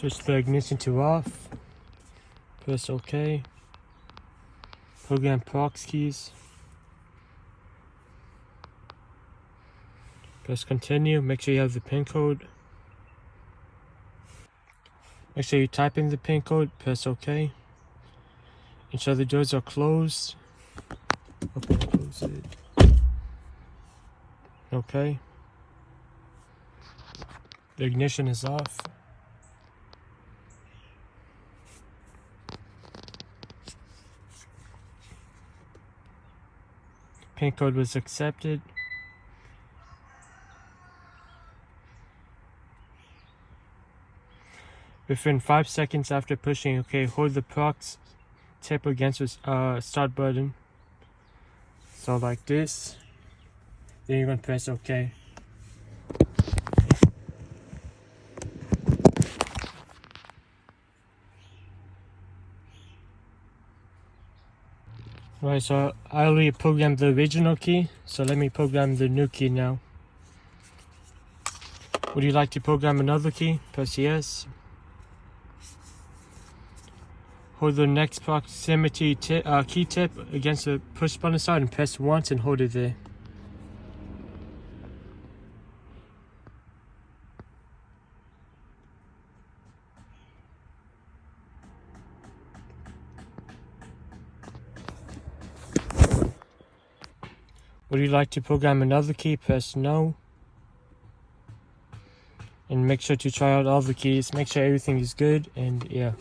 Switch the ignition to off. Press OK. Program prox keys. Press continue. Make sure you have the pin code. Make sure you type in the pin code. Press OK. Ensure the doors are closed. Open and close it. OK. The ignition is off. Pin code was accepted. Within 5 seconds after pushing OK, hold the prox tip against the start button. So like this. Then you're going to press OK. Right, so I already programmed the original key, so let me program the new key now. Would you like to program another key? Press yes. Hold the next proximity key tip against the push button side and press once and hold it there. Would you like to program another key? Press no. And make sure to try out all the keys. Make sure everything is good, and yeah.